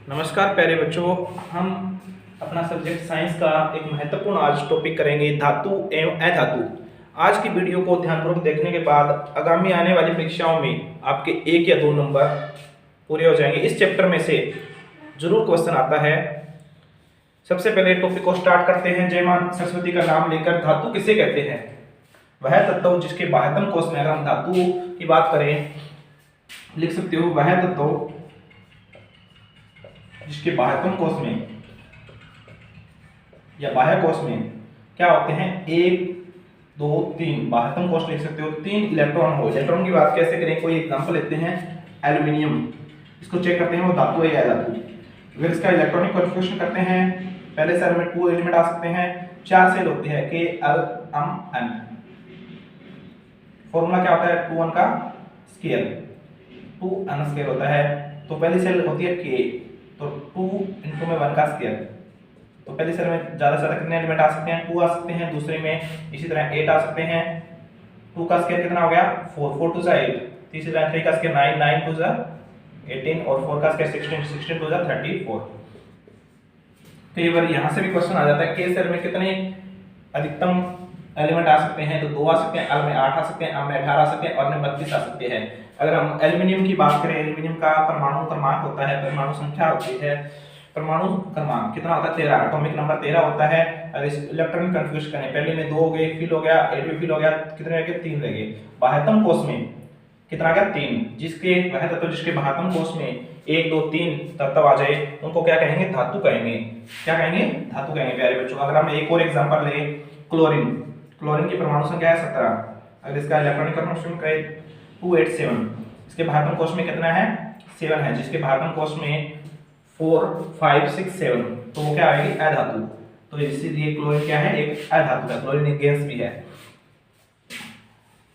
नमस्कार प्यारे बच्चों। हम अपना सब्जेक्ट साइंस का एक महत्वपूर्ण आज टॉपिक करेंगे धातु एवं अधातु। आज की वीडियो को ध्यानपूर्वक देखने के बाद आगामी आने वाली परीक्षाओं में आपके 1 या 2 नंबर पूरे हो जाएंगे। इस चैप्टर में से जरूर क्वेश्चन आता है। सबसे पहले टॉपिक को स्टार्ट करते हैं। जय मां सरस्वती का नाम लेकर धातु किसे कहते हैं? वह तत्व जिसके बाह्यतम कोश में, अगर हम धातु की बात करें, लिख सकते हो वह तत्व जिसके बाह्यतम कोश में या बाह्य कोश में क्या होते हैं, 1 2 3 बाह्यतम कोश लिख सकते हो, 3 इलेक्ट्रॉन हो। इलेक्ट्रॉन की बात कैसे करें? कोई एग्जांपल लेते हैं, एल्यूमिनियम, इसको चेक करते हैं वो धातु है या अधातु। अगर इसका इलेक्ट्रॉनिक कॉन्फ़िगरेशन करते हैं, पहले सेल में 2 एलिमेंट आ सकते हैं, 4 सेल होते हैं, K-L-M-N। फॉर्मूला क्या होता है? 2 1 का स्क्वायर, 2 n स्क्वायर होता है। तो पहली सेल होती है K, तो 2 × में 1 का स्क्वायर। तो पहली सेल में ज्यादा से ज्यादा कितने एलिमेंट आ सकते हैं? 2 आ सकते हैं। दूसरे में इसी तरह 8 आ सकते हैं। 2 का स्क्वायर कितना हो गया? 4, 4 2 8। तीसरी तरह 3 का स्क्वायर 9, 9 2 18 और 4 का स्क्वायर 16, 16 2 34। कई बार यहाँ से भी क्वेश्चन आ जाता है K सेल में कितने अधिकतम एलिमेंट आ सकते हैं? तो 2 आ सकते हैं, L में 8 आ सकते हैं, M में 18 आ सकते हैं और में 32 आ सकते हैं। अगर हम एल्यूमिनियम की बात करें, एल्यूमिनियम का परमाणु क्रमांक होता है, परमाणु संख्या होती है, परमाणु क्रमांक कितना होता है? 13, एटॉमिक नंबर 13 होता है। अगर इस इलेक्ट्रॉनिक कन्फ्यूज करें, पहले में 2 हो गए, फिल हो गया, 8 में फिल हो गया, कितने रह गए? 3 रह गए। बाह्यतम कोश में कितना आ गया? 3। जिसके वह तत्व जिसके बाह्यतम कोश में 1 2 3 तत्व आ जाए उनको क्या कहेंगे? धातु कहेंगे। क्या कहेंगे? धातु कहेंगे प्यारे बच्चों। अगर हम एक और एग्जांपल लें, क्लोरीन, क्लोरीन की परमाणु संख्या है 17। अगर इसका इलेक्ट्रॉनिक कन्फर्मेशन करें 287, इसके बाह्यतम कोश में कितना है? 7 है। जिसके बाह्यतम कोश में 4 5 6 7, तो वो क्या आएगी? अधातु। तो इसीलिए क्लोरीन क्या है? एक अधातु है। क्लोरीन एक गैस भी है।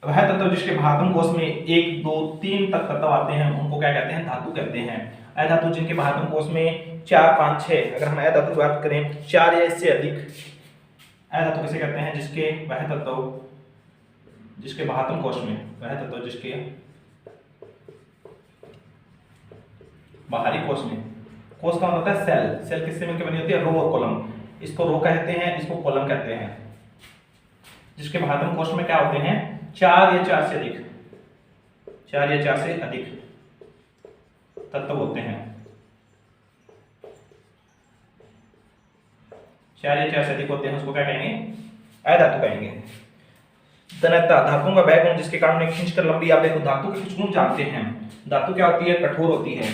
वह तत्व जिसके बाह्यतम कोश में 1 2 3 तक तत्व आते हैं उनको क्या कहते हैं? धातु कहते हैं। अधातु जिनके बाह्यतम कोश में 4 5 6, अगर हम अधातु की बात करें 4 या इससे अधिक, अधातु किसे कहते हैं? जिसके वह तत्व जिसके बाह्यतम कोश में, वह तत्व जिसके बाहरी कोश में, कोश का मतलब होता है सेल। सेल किससे मिलकर बनी होती है? रो और कॉलम। इसको रो कहते हैं, इसको कॉलम कहते हैं। जिसके बाह्यतम कोश में क्या होते हैं? 4 या 4 से अधिक, 4 या 4 से अधिक तत्व होते हैं। 4 या 4 से अधिक होते हैं, उसको क्या कहेंगे? अधातु कहेंगे। तन्यता, धातुओं का वह गुण जिसके कारण उन्हें खींचकर लंबी, आप देखो धातु के कुछ गुण जानते हैं। धातु क्या होती है? कठोर होती है।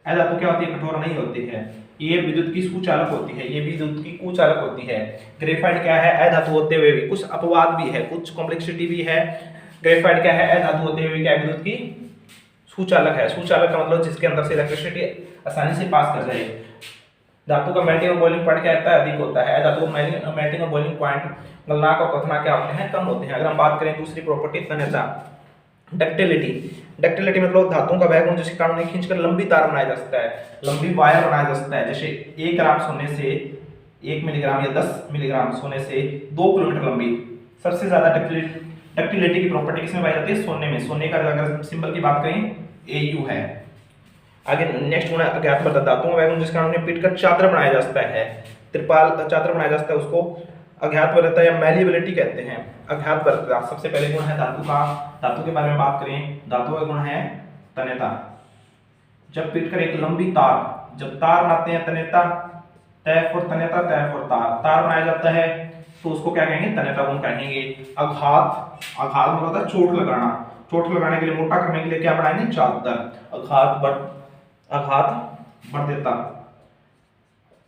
अधातु क्या होती है? कठोर नहीं होती है। ये विद्युत की सुचालक होती है, ये विद्युत की कुचालक होती है। ग्रेफाइट क्या है? अधातु होते हुए भी कुछ अपवाद भी है, कुछ कॉम्प्लेक्सिटी भी है। ग्रेफाइट क्या है? अधातु होते हुए क्या? विद्युत की सुचालक है। सुचालक का मतलब जिसके अंदर से इलेक्ट्रिसिटी आसानी से पास कर जाए। धातु का मेल्टिंग और बॉइलिंग पॉइंट क्या होता है? अधिक होता है। अधातु का मेल्टिंग और बॉइलिंग पॉइंट, गलनांक और क्वथनांक क्या होते हैं? कम होते हैं। अगर हम बात करें दूसरी प्रॉपर्टी, तन्यता, डक्टिलिटी, डक्टिलिटी मतलब धातुओं का वह गुण जिसके कारण उन्हें खींचकर लंबी तार बनाया जा सकता है, लंबी वायर बनाया जा सकता है। जैसे 1 ग्राम सोने से 1 मिलीग्राम या 10 मिलीग्राम सोने से 2 किलोमीटर लंबी। सबसे ज्यादा डक्टिलिटी की प्रॉपर्टी किसमें पाई जाती है? सोने में। सोने का अगर सिंबल की बात करें Au है। आगे नेक्स्ट गुण है अज्ञात वर्तक, धातुओं का वह गुण जिसके कारण उन्हें पीटकर चादर बनाया जा सकता है, त्रिपाल चादर बनाया जा सकता है, उसको अज्ञात वक्रता या मैलिएबिलिटी कहते हैं। अज्ञात वक्रता सबसे पहले गुण है धातु का। धातु के बारे में बात करें, धातु का गुण है तन्यता। जब पीटकर एक लंबी तार, जब तार बनाते हैं तन्यता, तय फॉर तन्यता, तय फॉर तार, तार बनाया जाता है तो उसको क्या कहेंगे? तन्यता गुण कहेंगे। आघात, आघात मतलब होता है चोट लगाना। चोट लगाने के लिए, मोटा करने के लिए क्या बनाएंगे? चादर। आघात बढ़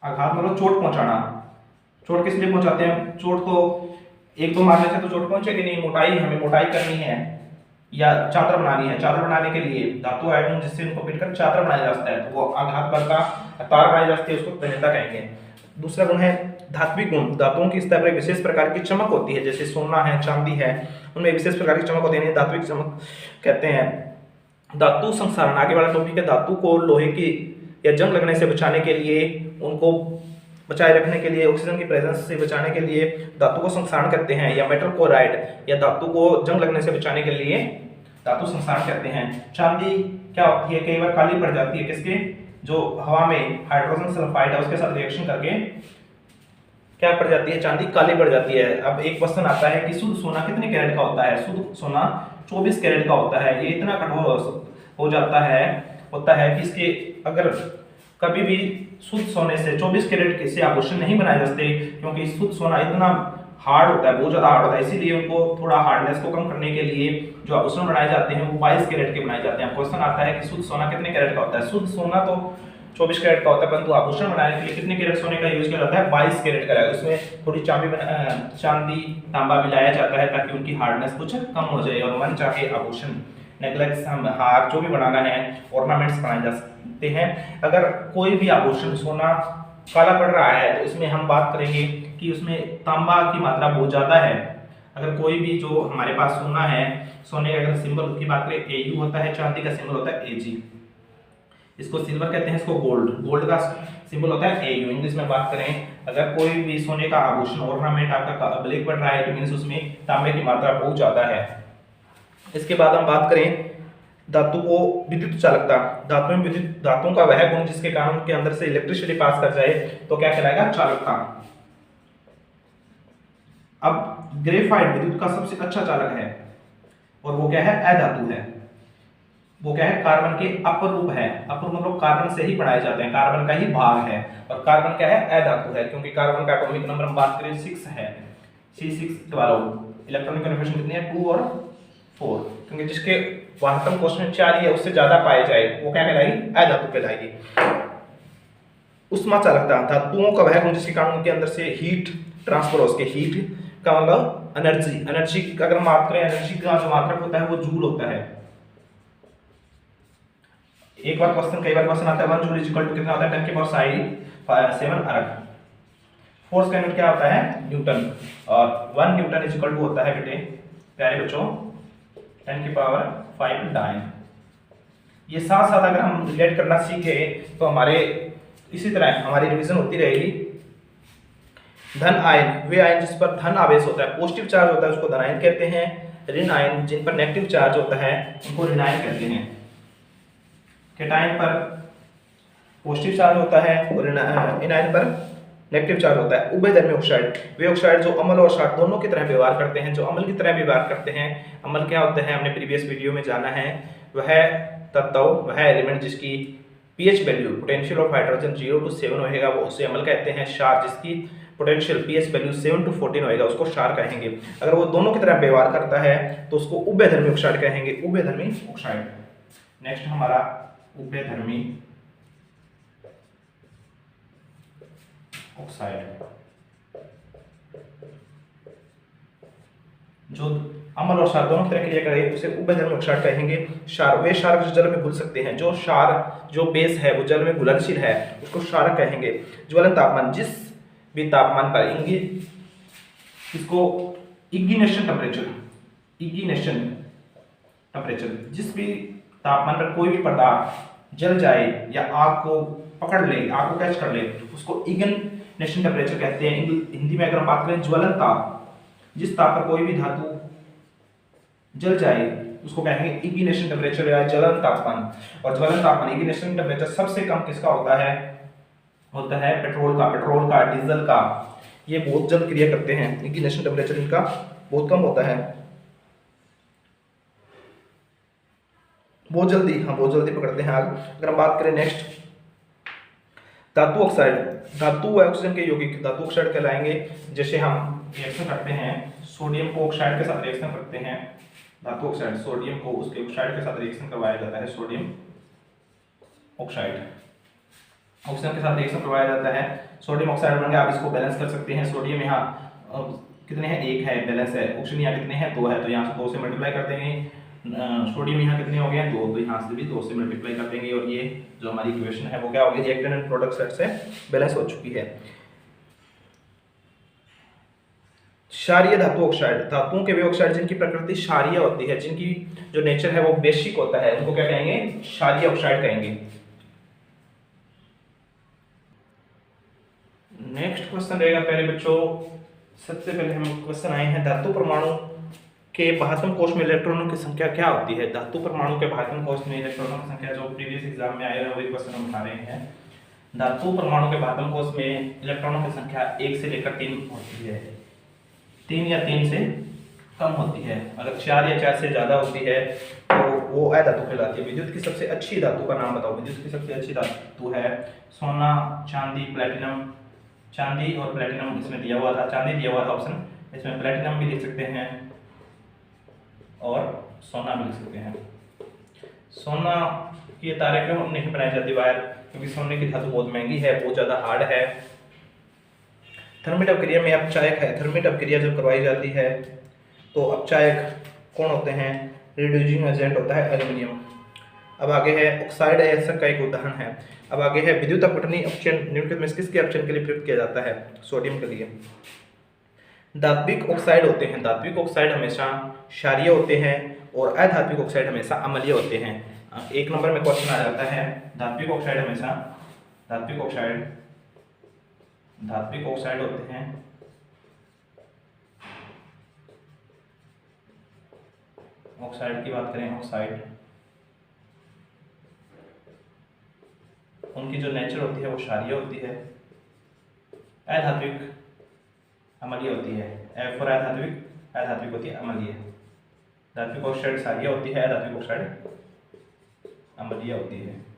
आघात मतलब चोट पहुंचाना। चोट किस लिए पहुंचाते हैं? चोट तो एक दो मारने से तो चोट पहुंचेगी नहीं। मोटाई, हमें मोटाई करनी है या चादर बनानी है। चादर बनाने के लिए धातु आयतन जिससे उनको पीटकर चादर बनाया जाता है तो वो आघात करता तार बनाई जाती है, उसको तन्यता कहेंगे। दूसरा गुण है धात्विक गुण। धातुओं की सतह पर विशेष प्रकार की चमक होती है, जैसे सोना है, चांदी है, उनमें विशेष प्रकार की चमक होती है, धात्विक चमक कहते हैं। धातु संसारण, आगे वाला टॉपिक है। धातु को लोहे की या जंग लगने से बचाने के लिए, उनको बचाए रखने के लिए, ऑक्सीजन की प्रेजेंस से बचाने के लिए धातु को संसारण करते हैं, या मेटल क्लोराइड, या धातु को जंग लगने से बचाने के लिए धातु संसारण कहते हैं। चांदी क्या होती है, कई बार काली पड़ जाती है, किसके, जो हवा में हाइड्रोजन सल्फाइड है उसके साथ रिएक्शन करके क्या पड़ जाती है, चांदी काली पड़ जाती है। अब एक क्वेश्चन आता है कि शुद्ध सोना कितने कैरेट का होता है, शुद्ध सोना 24 कैरेट का होता है। ये इतना कठोर हो जाता है, होता है कि इसके अगर कभी भी शुद्ध सोने से 24 कैरेट से आभूषण नहीं बनाए जाते, क्योंकि शुद्ध सोना इतना हार्ड होता है, बहुत ज्यादा हार्ड होता है, इसीलिए उनको थोड़ा हार्डनेस को कम करने के लिए जो आभूषण बनाए जाते हैं वो 22 कैरेट के बनाए जाते हैं। क्वेश्चन आता है कि शुद्ध सोना कितने कैरेट का होता है, शुद्ध सोना तो 24 कैरेट का होता है, परंतु आभूषण बनाने के लिए कितने कैरेट सोने का यूज किया जाता है, 22 कैरेट का। उसमें थोड़ी चांदी तांबा मिलाया जाता है ताकि उनकी हार्डनेस कुछ कम हो जाए और मन चाहे आभूषण, नेकलेस, हार जो भी बनाना है, ऑर्नामेंट्स बनाए जा सकते हैं। अगर कोई भी आभूषण सोना काला पड़ रहा है तो इसमें हम बात करेंगे कि उसमें तांबा की मात्रा बहुत ज्यादा है। अगर कोई भी जो हमारे पास सोना है, सोने का अगर सिंबल की बात करें AU होता है, चांदी का सिंबल होता है AG, इसको सिल्वर कहते हैं, इसको गोल्ड, गोल्ड का सिंबल होता है AU। इंग्लिश में बात करें, अगर कोई भी सोने का आभूषण ऑर्नामेंट आपका ब्लैक पड़ रहा है तो मींस उसमें तांबे की मात्रा बहुत ज्यादा है। इसके बाद हम बात करें धातु को विद्युत चालकता, धातु में विद्युत, धातुओं का वह गुण जिसके कारण उनके अंदर से इलेक्ट्रिसिटी पास कर जाए तो क्या कहलाएगा, चालकता। अब ग्रेफाइट विद्युत का सबसे अच्छा चालक है और वो क्या है, अधातु है। वो क्या है, कार्बन के अपर रूप है, अपर मतलब कार्बन से ही बनाए जाते हैं, कार्बन का ही भाग है, और कार्बन क्या है, अधातु है, क्योंकि कार्बन का एटॉमिक नंबर हम बात करें 6 है, C612, इलेक्ट्रॉनिक कन्फर्मेशन कितनी है, 2 और 4, क्योंकि जिसके वाहकम क्वेश्चन 4 या उससे ज्यादा पाए जाए वो क्या कहलाएगी, अधातु कहलाएगी। उष्मा चालकता, धातुओं का वह गुण जिसके कारण उनके अंदर से हीट ट्रांसफर हो सके, हीट का मतलब एनर्जी, एनर्जी अगर हम बात करें, एनर्जी का जो मात्रक होता है वो जूल होता है। एक बार क्वेश्चन, कई बार क्वेश्चन आता है 1 जूल इक्वल टू कितना होता है, 10 की पावर 7 अर्ग। फोर्स का यूनिट क्या होता है, न्यूटन, और 1 न्यूटन इक्वल टू होता है बेटे प्यारे बच्चों 10 की पावर 5 डाइन। ये साथ साथ अगर हम रिलेट करना सीखे तो हमारे इसी तरह हमारी रिवीजन होती रहेगी। धन आयन, वे आयन जिस पर धन आवेश होता है, पॉजिटिव चार्ज होता है उसको धन आयन कहते हैं। ऋण आयन जिन पर नेगेटिव चार्ज होता है उनको ऋण आयन कहते हैं। केटायन पर पॉजिटिव चार्ज होता है और एनायन पर नेगेटिव चार्ज होता है। उभयधर्मी ऑक्साइड, वे ऑक्साइड जो अम्ल और क्षार दोनों की तरह व्यवहार करते हैं। जो अम्ल की तरह व्यवहार करते हैं, अम्ल क्या होता है हमने प्रीवियस वीडियो में जाना है, वह तत्व, वह एलिमेंट जिसकी pH value, potential of hydrogen 0 to 7 होएगा वो उसे अम्ल कहते हैं। क्षार जिसकी पोटेंशियल pH वैल्यू 7 to 14 होएगा उसको क्षार कहेंगे। अगर वो दोनों की तरह व्यवहार करता है तो उसको उभयधर्मी ऑक्साइड कहेंगे, उभयधर्मी ऑक्साइड। नेक्स्ट हमारा उभयधर्मी ऑक्साइड, जो अम्ल और क्षार दोनों तरह की क्रिया करेंगे उसे उभयधर्मी ऑक्साइड कहेंगे। क्षार, वे क्षारक जो जल में घुल सकते हैं, जो क्षार जो बेस है वो जल में घुलनशील है उसको क्षारक कहेंगे। ज्वलन तापमान, जिस भी तापमान पर इसको इग्निशन टेम्परेचर, इग्निशन टेम्परेचर, जिस भी तापमान पर कोई भी पदार्थ जल जाए या आग को पकड़ ले, आग को कैच कर ले, उसको इग्निशन टेम्परेचर कहते हैं। हिंदी में अगर हम बात करें ज्वलन ताप, जिस ताप पर कोई भी धातु जल जाए उसको कहेंगे इग्निशन टेम्परेचर या जलन तापमान। और ज्वलन तापमान, इग्निशन टेम्परेचर सबसे कम किसका होता है, होता है पेट्रोल का, पेट्रोल का, डीजल का, ये बहुत जल्द क्रिया करते हैं, इग्निशन टेम्परेचर इनका बहुत कम होता है, बहुत जल्दी, हाँ बहुत जल्दी पकड़ते हैं आग। अगर हम बात करें नेक्स्ट धातु ऑक्साइड, धातु व ऑक्सीजन के यौगिक धातु ऑक्साइड कहलाएंगे। जैसे हम रिएक्शन करते हैं, सोडियम को ऑक्साइड के साथ रिएक्शन करते हैं, धातु ऑक्साइड, सोडियम को उसके ऑक्साइड के साथ रिएक्शन करवाया जाता है, सोडियम ऑक्साइड, ऑक्सीजन के साथ रिएक्शन करवाया जाता है, सोडियम ऑक्साइड बन गया। आप इसको बैलेंस कर सकते हैं, सोडियम यहाँ कितने हैं, 1 है, बैलेंस है, ऑक्सीजन यहाँ कितने हैं, 2 है, तो यहाँ से 2 से मल्टीप्लाई कर देंगे। सोडियम यहाँ कितने हो गए हैं, 2, तो यहाँ से भी 2 से मल्टीप्लाई कर देंगे और ये जो हमारी इक्वेशन है वो क्या होगी, रिएक्टेंट एंड प्रोडक्ट साइड से बैलेंस हो चुकी है। क्षारीय धातु ऑक्साइड, धातुओं के वे ऑक्साइड जिनकी प्रकृति क्षारीय होती है, जिनकी जो नेचर है वो बेसिक होता है, उनको क्या कहेंगे, क्षारीय ऑक्साइड कहेंगे। नेक्स्ट क्वेश्चन रहेगा प्यारे बच्चों, सबसे पहले हम क्वेश्चन आए हैं धातु परमाणु के भाषम कोश में इलेक्ट्रॉनों की संख्या क्या होती है। धातु परमाणु के भाषम कोश में इलेक्ट्रॉनों की संख्या, जो प्रीवियस एग्जाम में आए हैं वही क्वेश्चन हम उठा रहे हैं। धातु परमाणु के भाषम कोश में इलेक्ट्रॉनों की संख्या 1 से लेकर 3 होती है। 3 या 3 से कम होती है। अगर 4 या 4 से ज्यादा होती है तो वो अधातु कहलाती है। विद्युत की सबसे अच्छी धातु का नाम बताओ। विद्युत की सबसे अच्छी धातु है सोना, चांदी, प्लेटिनम। चांदी और प्लेटिनम इसमें दिया हुआ था, चांदी दिया हुआ था ऑप्शन, इसमें प्लेटिनम भी लिख सकते हैं और सोना भी लिख सकते हैं। सोना की तारे क्यों नहीं बनाई जाती वायर, क्योंकि सोने की धातु बहुत महंगी है, बहुत ज्यादा हार्ड है। थर्मिट अपक्रिया में अपचायक है। थर्मिट अपक्रिया जब करवाई जाती है तो अपचायक कौन होते हैं, रिड्यूसिंग एजेंट होता है एल्यूमिनियम। अब आगे है ऑक्साइड आयस्क का एक उदाहरण है। अब आगे है विद्युत अपघटनी अपचयन निम्नलिखित में किसके अपचयन के लिए प्रयुक्त किया जाता है, सोडियम के लिए। धात्विक ऑक्साइड होते हैं, धात्विक ऑक्साइड हमेशा क्षारीय होते हैं और अधात्विक ऑक्साइड हमेशा अम्लीय होते हैं। 1 नंबर में क्वेश्चन आ जाता है, धात्विक ऑक्साइड हमेशा धात्विक ऑक्साइड होते हैं ऑक्साइड की बात करें, ऑक्साइड उनकी जो नेचर होती है वो क्षारीय होती है, अधात्विक अम्लीय होती है। एफ फॉर अधात्विक होती है अम्लीय। धात्विक ऑक्साइड क्षारीय होती है, अधात्विक ऑक्साइड अम्लीय होती है।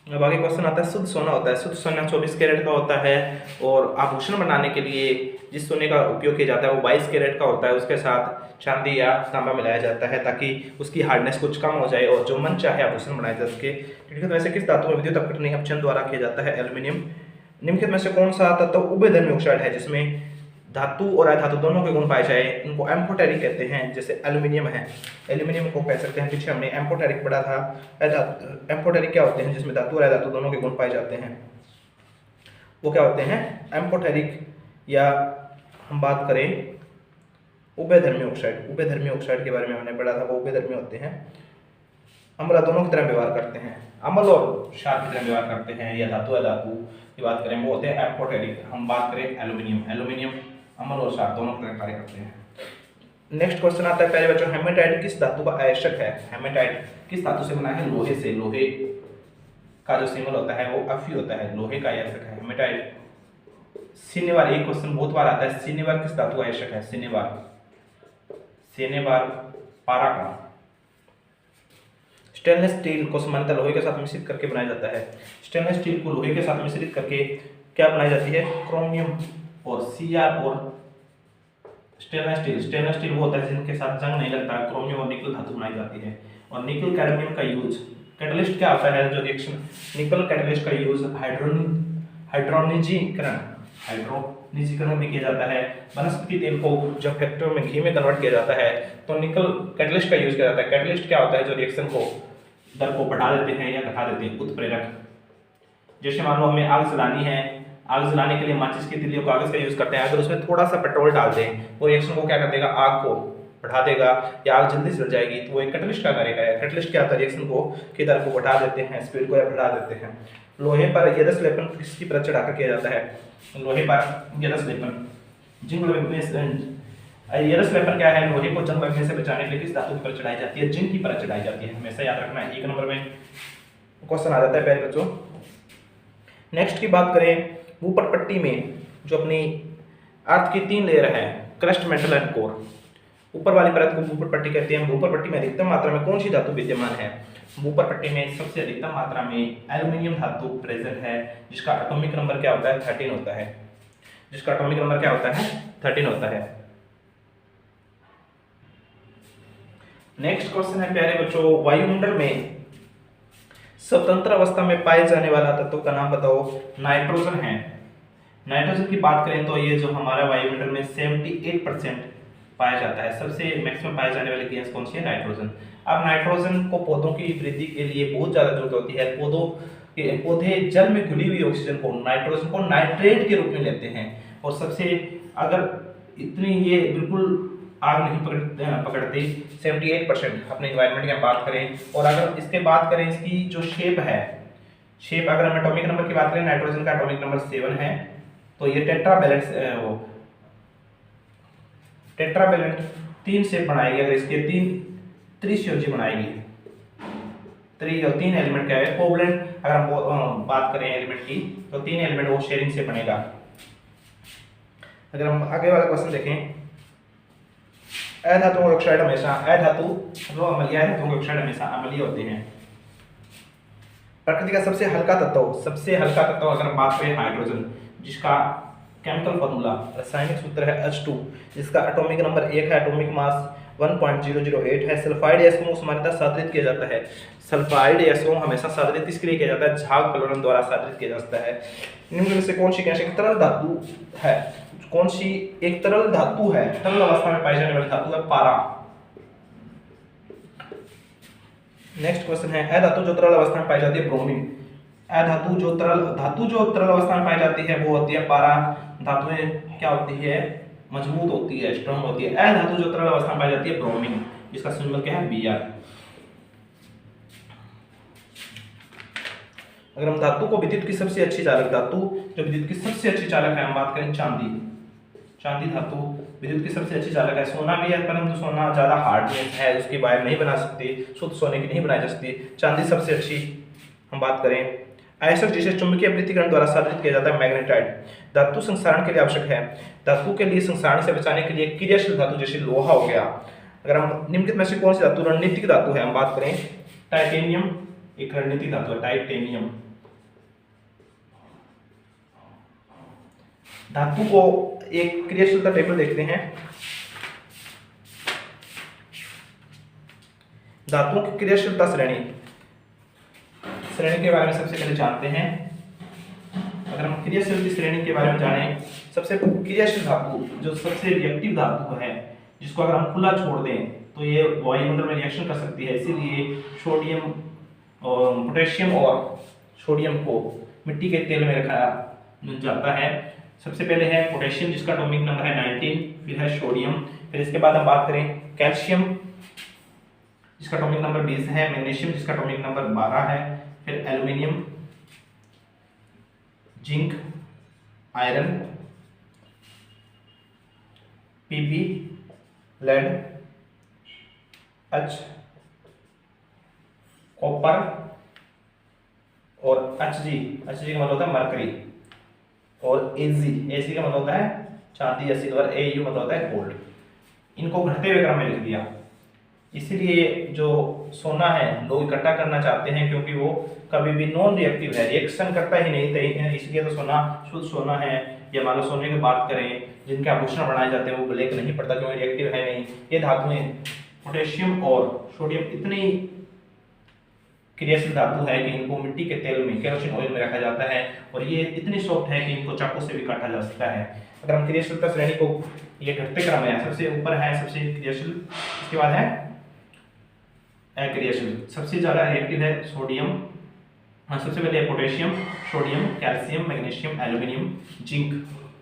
अब आगे क्वेश्चन आता है, शुद्ध सोना होता है। शुद्ध सोना 24 कैरेट का होता है और आभूषण बनाने के लिए जिस सोने का उपयोग किया जाता है वो 22 कैरेट का होता है। उसके साथ चांदी या तांबा मिलाया जाता है ताकि उसकी हार्डनेस कुछ कम हो जाए और जो मन चाहे आभूषण बनाया जा सके। निम्नलिखित में से किस धातु में विद्युत अपघटनी अपचयन द्वारा किया जाता है, एल्यूमिनियम। निम्नलिखित में से कौन सा तत्व उभयधर्मी ऑक्साइड है जिसमें धातु और अधातु दोनों के गुण पाए जाए, इनको एम्फोटेरिक कहते हैं। जैसे एल्यूमिनियम है, एल्यूमिनियम को कह सकते हैं, पीछे हमने एम्फोटेरिक पढ़ा था। एम्फोटेरिक क्या होते हैं, जिसमें धातु और अधातु दोनों के गुण पाए जाते हैं, वो क्या होते हैं, एम्फोटेरिक। या हम बात करें उभयधर्मी ऑक्साइड, उभयधर्मी ऑक्साइड के बारे में हमने पढ़ा था, वो उभयधर्मी होते हैं, अम्ल दोनों की तरह व्यवहार करते हैं, अम्ल और क्षार की तरह व्यवहार करते हैं। या धातु अधातु की बात करें वो होते हैं एम्फोटेरिक। हम बात करें एल्यूमिनियम अम्ल और क्षार दोनों की तरह कार्य करते हैं। नेक्स्ट क्वेश्चन आता है, पहले बच्चों, हेमेटाइट किस धातु का आयशक है। हेमेटाइट किस धातु से बना है, लोहे से। लोहे का जो सिंबल होता है वो Fe होता है, लोहे का आयशक है हेमेटाइट। सिनेबार, एक क्वेश्चन बहुत बार आता है, सिनेबार किस धातु का आयशक है। सिनेबार पारा का। स्टेनलेस स्टील को सामान्यतः लोहे के साथ मिश्रित करके बनाया जाता है। स्टेनलेस स्टील को लोहे के साथ मिश्रित करके क्या बनाई जाती है, क्रोमियम और Cr और स्टेनलेस स्टील वो होता है जिनके साथ जंग नहीं लगता, क्रोमियम और निकल धातु बनाई जाती है। और निकल कैडमियम का यूज, कैटलिस्ट क्या होता है जो रिएक्शन, निकल कैटलिस्ट का यूज हाइड्रोनिजीकरण में किया जाता है। वनस्पति तेल को जब फैक्ट्री में घी में कन्वर्ट किया जाता है तो निकल कैटलिस्ट का यूज किया जाता है। कैटलिस्ट क्या होता है, जो रिएक्शन को दर को बढ़ा देते हैं या घटा देते हैं, उत्प्रेरक। जैसे मान लो हमें आग जलानी है, आग जलाने के लिए माचिस की तिल्ली और कागज का यूज करते हैं। अगर उसमें थोड़ा सा पेट्रोल डाल दें तो रिएक्शन को क्या कर देगा, आग को बढ़ा देगा या आग जल्दी जल जाएगी, तो वो एक कैटलिस्ट का कार्य करेगा। कैटलिस्ट क्या होता है, रिएक्शन को की दर को बढ़ा देते हैं, स्पीड को या बढ़ा देते हैं। लोहे पर यदस लेपन किसकी परत चढ़ाकर किया जाता है, लोहे पर यदस लेपन। जिंक यदस लेपन क्या है, लोहे को जंग लगने से बचाने के लिए किस धातु की परत चढ़ाई जाती है, जिंक की परत चढ़ाई जाती है। हमेशा याद रखना है, 1 नंबर में क्वेश्चन आ जाता है प्यारे बच्चों। नेक्स्ट की बात करें, ऊपर पट्टी में जो अपनी अर्थ की 3 लेयर है, क्रस्ट, मेटल एंड कोर। ऊपर वाली परत को ऊपर पट्टी कहते हैं। ऊपर पट्टी में अधिकतम मात्रा में कौन सी धातु विद्यमान है, ऊपर पट्टी में सबसे अधिकतम मात्रा में एल्यूमिनियम धातु प्रेजेंट है, जिसका एटॉमिक नंबर क्या होता है, 13 होता है। जिसका एटॉमिक नंबर क्या होता है, 13 होता है। नेक्स्ट क्वेश्चन है प्यारे बच्चों, वायुमंडल में स्वतंत्र अवस्था में पाए जाने वाला तत्व का नाम बताओ। नाइट्रोजन है। नाइट्रोजन की बात करें तो ये जो हमारा वायुमंडल में 78% पाया जाता है। सबसे मैक्सिमम पाए जाने वाली गैस कौन सी है, नाइट्रोजन। अब नाइट्रोजन को पौधों की वृद्धि के लिए बहुत ज्यादा जरूरत होती है। पौधे जल में घुली हुई ऑक्सीजन को, नाइट्रोजन को नाइट्रेट के रूप में लेते हैं। और सबसे अगर इतनी ये बिल्कुल आग नहीं पकड़ती 78% अपने एनवायरनमेंट की बात करें। और अगर इसके बात करें इसकी जो शेप है, शेप अगर हम एटॉमिक नंबर की बात करें, नाइट्रोजन का एटॉमिक नंबर 7 है, तो ये टेट्रा बैलेंस टेट्रावेलेंट 3 से बनाएगी, अगर इसके 3 त्रिसंयोजी बनाएगी। 3 एलिमेंट क्या है, कोवलेंट अगर हम बात करें एलिमेंट की तो 3 एलिमेंट वो शेयरिंग से बनेगा। अगर हम आगे वाला क्वेश्चन देखें, अधातुओं के ऑक्साइड हमेशा अधातु जो अम्लीय है, धातुओं के ऑक्साइड हमेशा अम्लीय होते हैं। प्रकृति का सबसे हल्का तत्व अगर हम बात करें हाइड्रोजन, जिसका केमिकल फॉर्मूला रासायनिक सूत्र है H2, जिसका एटॉमिक नंबर 1 है, एटॉमिक मास 1.008 है। सल्फाइड एस्मो सामान्यतः सादृत किया जाता है। सल्फाइड एस्मो हमेशा सादृत किसके लिए किया जाता है, झाग क्लोरीन द्वारा सादृत किया जाता है। निम्न में से कौन सी गैस एक तरल धातु है, कौन सी एक तरल धातु है, तरल अवस्था में पाई जाने वाली धातु है पारा। नेक्स्ट क्वेश्चन है, अधातु जो तरल अवस्था में पाई जाती है ब्रोमीन। धातु जो तरल अवस्था में पाई जाती है वो होती है पारा। धातुएं क्या होती है, मजबूत होती है, स्ट्रांग होती है। अधातु जो तरल अवस्था में पाई जाती है ब्रोमीन, जिसका सिंबल क्या है Br। अगर हम धातु को विद्युत की सबसे अच्छी चालक है, हम बात करें चांदी धातु विद्युत की सबसे अच्छी चालक है। सोना भी है, परंतु सोना ज्यादा हार्डनेस है, उसकी वायर नहीं बना सकते, शुद्ध सोने की नहीं बनाई जा सकती। चांदी सबसे अच्छी। हम बात करें आयस्क, जिसे चुंबकीय पृथक्करण द्वारा साधित किया जाता है मैग्नेटाइट। धातु संसारण के लिए आवश्यक है। धातु के लिए संसारण से बचाने के लिए क्रियाशील धातु जैसे लोहा हो गया। अगर हम निम्नलिखित में से कौन सी धातु रणनीतिक धातु है, हम बात करें टाइटेनियम एक रणनीतिक धातु है, टाइटेनियम। धातु को एक क्रियाशीलता टेबल देखते हैं। धातुओं की क्रियाशीलता श्रेणी के बारे में सबसे पहले जानते हैं। अगर हम क्रियाशील की श्रेणी के बारे में जानें, सबसे क्रियाशील धातु जो सबसे रिएक्टिव धातु है, जिसको अगर हम खुला छोड़ दें तो ये वायुमंडल में रिएक्शन कर सकती है, इसीलिए सोडियम और पोटेशियम और सोडियम को मिट्टी के तेल में रखा जाता है। सबसे पहले है पोटेशियम, जिसका एटॉमिक नंबर है 19, फिर है सोडियम, फिर इसके बाद हम बात करें कैल्शियम, जिसका एटॉमिक नंबर 20 है, मैग्नीशियम जिसका एटॉमिक नंबर 12 है, फिर aluminium, zinc, iron, PB, lead, H, copper और Hg का मतलब होता है मरकरी, और Ag का मतलब होता है चांदी या सिल्वर, Au मतलब होता है गोल्ड। इनको घटते हुए क्रम में लिख दिया। इसीलिए जो सोना है लोग इकट्ठा करना चाहते हैं, क्योंकि वो कभी भी नॉन रिएक्टिव है, रिएक्शन करता ही नहीं, इसलिए तो सोना शुद्ध सोना है। या मान लो सोने की बात करें, जिनके आभूषण बनाए जाते हैं वो ब्लैक नहीं पड़ता, क्योंकि रिएक्टिव है नहीं। ये धातुएं पोटेशियम और सोडियम इतनी क्रियाशील धातु है कि इनको मिट्टी के तेल में, केरोसिन ऑयल में रखा जाता है, और ये इतनी सॉफ्ट है कि इनको चाकू से भी काटा जा सकता है। अगर हम क्रियाशीलता श्रेणी को, ये घटते क्रम है, सबसे ऊपर है सबसे क्रियाशील, इसके बाद है अक्रियाशील। सबसे ज्यादा रिएक्टिव है सोडियम, सबसे पहले potassium, sodium, calcium, magnesium, aluminium, zinc,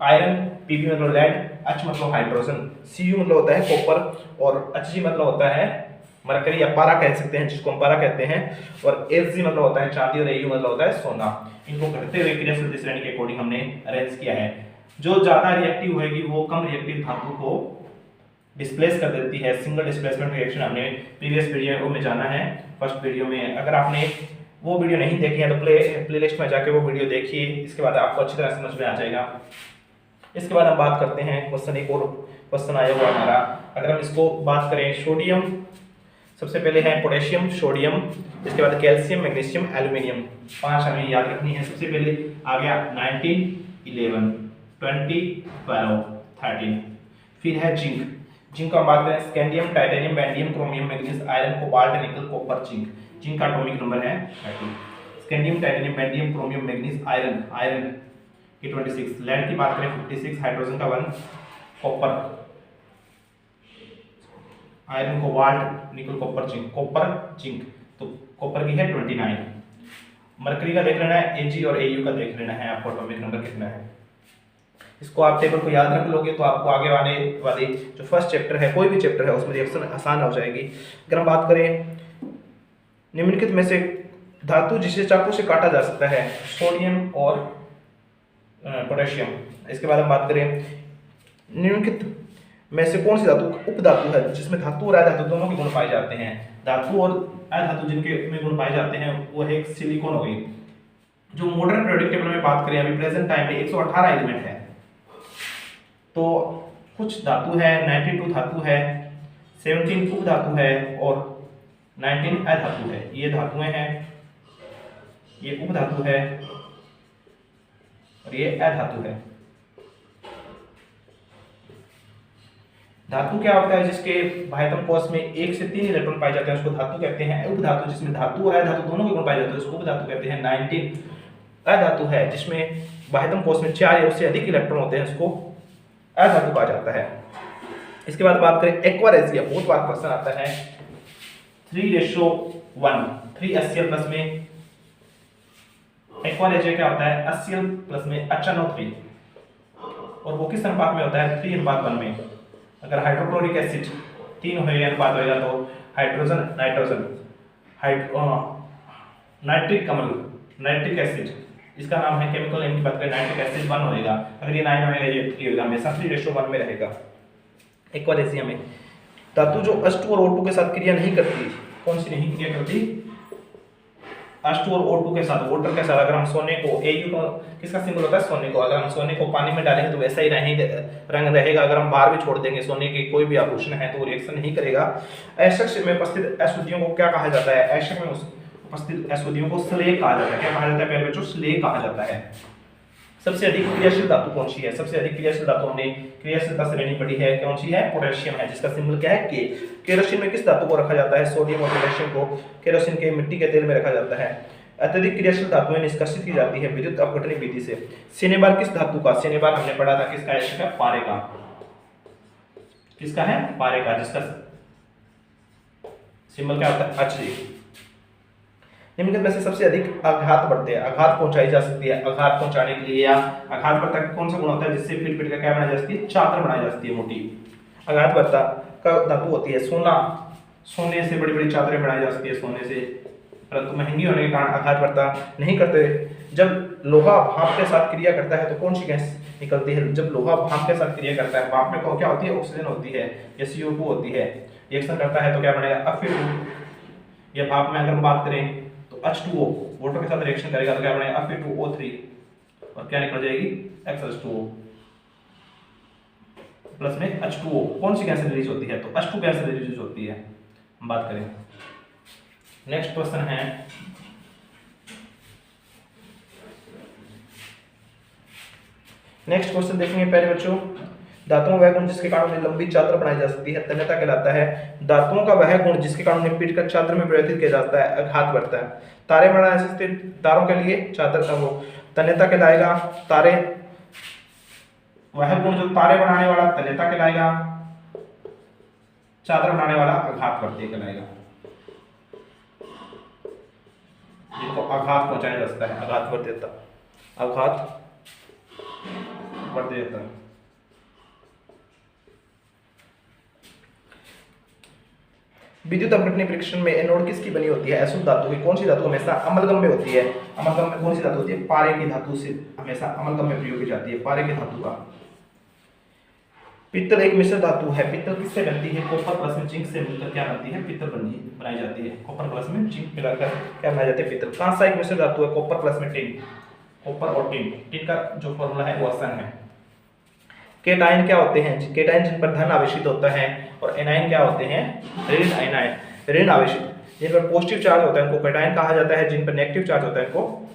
iron, PB मतलब लेड, H मतलब हाइड्रोजन, Cu मतलब होता है कॉपर, और Hg मतलब होता है मरकरी या पारा कह सकते हैं, जिसको हम पारा कहते हैं, और Ag मतलब होता है चांदी, और Au मतलब होता है सोना। इनको घटते हुए क्रियाशील श्रेणी के अकॉर्डिंग हमने अरेंज किया है। जो ज्यादा रिएक्टिव होगी वो कम रिएक्टिव धातु को डिस्प्लेस कर देती है। सिंगल डिस्प्लेसमेंट रिएक्शन हमने प्रीवियस वीडियो में जाना है, फर्स्ट वीडियो में। अगर आपने वो वीडियो नहीं देखी है तो प्लेलिस्ट में जाके वो वीडियो देखिए, इसके बाद आपको अच्छी तरह समझ में आ जाएगा। इसके बाद हम बात करते हैं क्वेश्चन, एक और क्वेश्चन आया हुआ हमारा। अगर हम इसको बात करें, सोडियम सबसे पहले है पोटेशियम, सोडियम, इसके बाद कैल्शियम, मैग्नीशियम, एल्यूमिनियम, 5 हमें याद रखनी है। सबसे पहले आ गया 19, 11, 20, 12, 13। फिर है जिंक। जिंक का बात करें, scandium, titanium, vanadium, chromium, manganese, iron, cobalt, nickel, copper, zinc. Zinc का एटॉमिक नंबर है 30। Scandium, titanium, vanadium, chromium, manganese, iron की 26। लेड की बात करें 56, हाइड्रोजन का 1, copper, iron, cobalt, nickel, copper, zinc, तो कॉपर की है 29। मरकरी का देख लेना है, Ag और Au का देख लेना है, आपको एटॉमिक नंबर कितना है। इसको आप टेबल को याद रख लोगे तो आपको आगे आने वाले जो फर्स्ट चैप्टर है, कोई भी चैप्टर है, उसमें रिएक्शन आसान हो जाएगी। अगर हम बात करें निम्नलिखित में से धातु जिसे चाकू से काटा जा सकता है, सोडियम और पोटेशियम। इसके बाद हम बात करें निम्नलिखित में से कौन सी धातु उपधातु है जिसमें धातु और अधातु दोनों के गुण पाए जाते हैं? धातु और अधातु जिनके में गुण पाए जाते हैं वो है सिलिकॉन हो गई। जो मॉडर्न पीरियोडिक टेबल में बात करें अभी प्रेजेंट टाइम में 118 एलिमेंट है, तो कुछ धातु है, 92 धातु है, 17 उपधातु है और 19 अधातु है। ये धातुएं हैं, ये उपधातु है और ये अधातु है। धातु क्या होता है? जिसके बाह्यतम कोश में 1 से 3 इलेक्ट्रॉन पाए जाते हैं उसको धातु कहते हैं। उपधातु जिसमें धातु और अधातु दोनों के गुण पाए जाते हैं उसको उपधातु कहते हैं। 19 अधातु है जिसमें बाह्यतम कोश में 4 या उससे अधिक इलेक्ट्रॉन होते हैं उसको अधातु कहा जाता है। इसके बाद बात करें एक्वारेजिया, बहुत बार क्वेश्चन आता है 3:1, 3 HCl प्लस में एक्वारेजिया क्या होता है? HCl प्लस में HNO3 और वो किस अनुपात में होता है? 3:1 में। अगर हाइड्रोक्लोरिक एसिड 3 होएगा अनुपात होएगा तो हाइड्रोजन नाइट्रोजन नाइट्रिक अम्ल नाइट्रिक एसिड, इसका नाम है केमिकल नेम की बात करें नाइट्रिक एसिड 1 होएगा। अगर ये 9 होएगा ये 3 होएगा, हमेशा 3:1 में रहेगा। एक्वारेजिया में धातु जो H2 और O2 के साथ क्रिया नहीं करती, कौन सी नहीं क्रिया करती? H2 और O2 के साथ, वाटर के साथ। अगर हम सोने को, Au को किसका सिंबल होता है? सोने को। अगर हम सोने को पानी में डालेंगे तो वैसा ही रंग रहेगा। अगर हम बाहर भी छोड़ देंगे सोने के कोई भी आभूषण है तो वो रिएक्शन नहीं करेगा। ऐशक में उपस्थित अशुद्धियों को क्या कहा जाता है? ऐशक में उपस्थित अशुद्धियों को स्लेग कहा जाता है। क्या कहा जाता है? पहले बच्चों स्लेग कहा जाता है। सबसे अधिक क्रियाशील धातु कौन सी है? सबसे अधिक क्रियाशील धातु हमने क्रियाशीलता श्रेणी पढ़ी है, कौन सी है? पोटेशियम है, जिसका सिंबल क्या है? के। केरोसिन में किस धातु को रखा जाता है? सोडियम और पोटेशियम को केरोसिन के मिट्टी के तेल में रखा जाता है। अत्यधिक क्रियाशील धातुएं निष्कासित की जाती है विद्युत अपघटनी विधि से। सिनेबार किस धातु का? सिनेबार हमने पढ़ा था किसका है? पारे का। किसका है? पारे का, जिसका सिंबल क्या होता है? Hg। निम्नलिखित में से सबसे अधिक आघात बढ़ते हैं, आघात पहुंचाई जा सकती है। आघात पहुंचाने के लिए या आघात बढ़ता कौन सा गुण होता है जिससे फिट का क्या बनाई जा सकती है? चादर बनाई जा सकती है मोटी। आघात बढ़ता का धातु होती है सोना, सोने से बड़ी बड़ी चादरें बनाई जा सकती है सोने से, परंतु महंगी होने के कारण आघात बढ़ता नहीं करते। जब लोहा भाप के साथ क्रिया करता है तो कौन सी गैस निकलती है? जब लोहा भाप के साथ क्रिया करता है, भाप में क्या होती है? ऑक्सीजन होती है या CO2 होती है। रिएक्शन करता है तो क्या बनेगा? Fe2। या भाप में अगर हम बात करें तो H2O वाटर के साथ रिएक्शन करेगा तो क्या बनेगा? Fe2O3 और क्या निकल जाएगी? XH2O प्लस में H2O। कौन सी गैस रिलीज होती है? तो H2 गैस रिलीज होती है। हम बात करें नेक्स्ट क्वेश्चन है नेक्स्ट क्वेश्चन देखेंगे पहले बच्चों, धातुओं वह गुण जिसके कारण उन्हें लंबी चादर बनाई जा सकती है तन्यता कहलाता है। धातुओं का वह गुण जिसके कारण उन्हें पीट कर चादर में परिवर्तित किया जाता है आघात बढ़ता है। तारे बनाए सकते तारों के लिए चादर का वो तन्यता कहलाएगा। तारे वह गुण जो तारे बनाने वाला तन्यता कहलाएगा, चादर बनाने वाला आघात बढ़ती कहलाएगा, जिनको आघात पहुंचाया जा सकता है। आघात वर्ध्यता, आघात वर्ध्यता। विद्युत अपघटनी परीक्षण में एनोड किसकी बनी होती है? अशुद्ध धातु की। कौन सी धातु हमेशा अमलगम में होती है? अमलगम में कौन सी धातु होती है? पारे की धातु से हमेशा अमलगम में प्रयोग की जाती है, पारे की धातु का। पित्तल एक मिश्र धातु है। पित्तल किससे बनती है? कॉपर प्लस में जिंक से मिलकर क्या बनती है? पित्तल बनाई जाती है। कॉपर प्लस में जिंक मिलाकर क्या बनाई जाती है? पित्तल। कांसा एक मिश्र धातु है, कॉपर प्लस में टिन। कॉपर और टिन, टिन का जो फॉर्मूला है वो आसान है। केटाइन क्या होते हैं? केटाइन जिन पर धन आवेशित होता है और एनाइन क्या होते हैं? ऋण आयनाइन, ऋण आवेशित। जिन पर पॉजिटिव चार्ज होता है उनको केटाइन कहा जाता है, जिन पर नेगेटिव चार्ज होता है उनको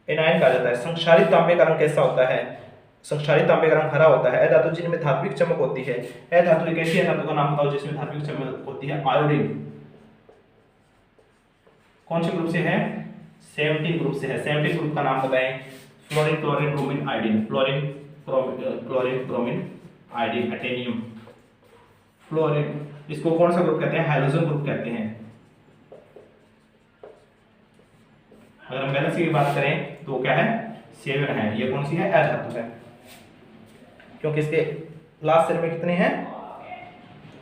एनाइन कहा जाता है। संक्षारित तांबे का रंग कैसा होता है? संक्षारित तांबे का रंग हरा होता है। अधातु जिनमें धात्विक चमक होती है। अधातु एक ऐसी धातु का नाम बताओ जिसमें धात्विक चमक होती है? आयोडीन। कौन से ग्रुप से है? 17 ग्रुप से है। 17 ग्रुप का नाम बताएं। Fluorine, chlorine, bromine, iodine. Fluorine, chlorine, bromine, iodine, astatine, fluorine. इसको कौन सा ग्रुप कहते हैं? हाइड्रोजन ग्रुप कहते हैं। अगर हम बैलेंस की बात करें तो क्या है? 7 है। ये कौन सी है? अधातु है, क्योंकि इसके लास्ट सेल में कितने हैं?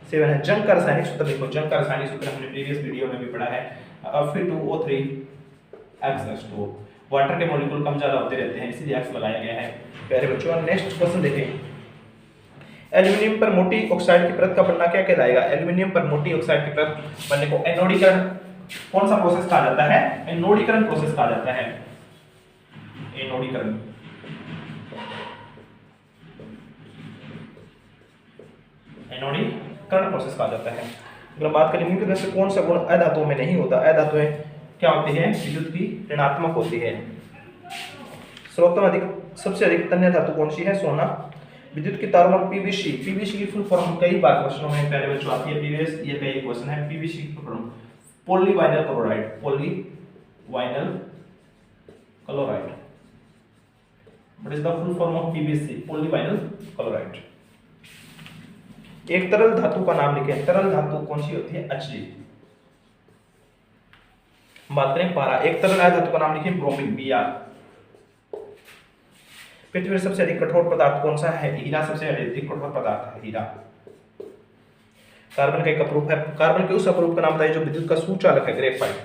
7 है। जंग का रासायनिक सूत्र देखो। जंग का रासायनिक सूत्र हमने प्रीवियस वीडियो में भी पढ़ा है। Fe2O3 XH2। वाटर के मॉलिक्यूल कम ज्यादा होते रहते हैं इसलिए X लगाया गया है। प्यारे बच्चों नेक्स्ट क्वेश्चन देखें। एल्यूमिनियम पर मोटी ऑक्साइड की परत का बनना क्या कहलाएगा? एल्यूमिनियम पर मोटी ऑक्साइड की परत बनने को एनोडीकरण कौन सा प्रोसेस कहा जाता है? एनोडीकरण प्रोसेस कहा जाता है। एनोडीकरण। एनोडीकरण प्रोसेस कहा जाता है। अगर बात करें निम्न में से कौन सा गुण अधातुओं में नहीं होता? अधातुएं क्या होती है? विद्युत की ऋणात्मक होती है। सर्वोत्तम अधिक सबसे अधिक तन्य धातु कौन सी है? सोना। विद्युत की तारों में पीवीसी, पीवीसी की फुल फॉर्म कई बार क्वेश्चनों में पहले बच्चों आती है। पीवीएस ये कई क्वेश्चन है। पीवीसी की full form polyvinyl chloride, polyvinyl chloride. What is the full form of PVC? Polyvinyl chloride. एक तरल धातु का नाम लिखें। तरल धातु कौन सी होती है? HG। बात करें पारा, एक तरल धातु का नाम लिखें। Bromine, Br। पृथ्वी पर सबसे अधिक कठोर पदार्थ कौन सा है? हीरा सबसे अधिक कठोर पदार्थ है, हीरा। कार्बन का एक अपरूप है। कार्बन के उस अपरूप का नाम बताइए जो विद्युत का सुचालक है? ग्रेफाइट।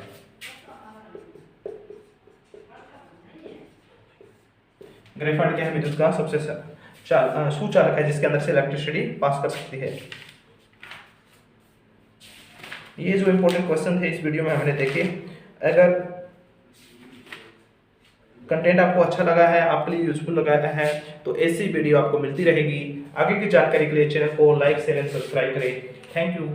ग्रेफाइट क्या है? विद्युत का सबसे सुचालक है जिसके अंदर से इलेक्ट्रिसिटी पास कर सकती है। ये जो इंपॉर्टेंट क्वेश्चन थे इस वीडियो में हमने देखे। अगर कंटेंट आपको अच्छा लगा है, आपके लिए यूजफुल लगा है, तो ऐसी वीडियो आपको मिलती रहेगी। आगे की जानकारी के लिए चैनल को लाइक शेयर एंड सब्सक्राइब करें। Thank you.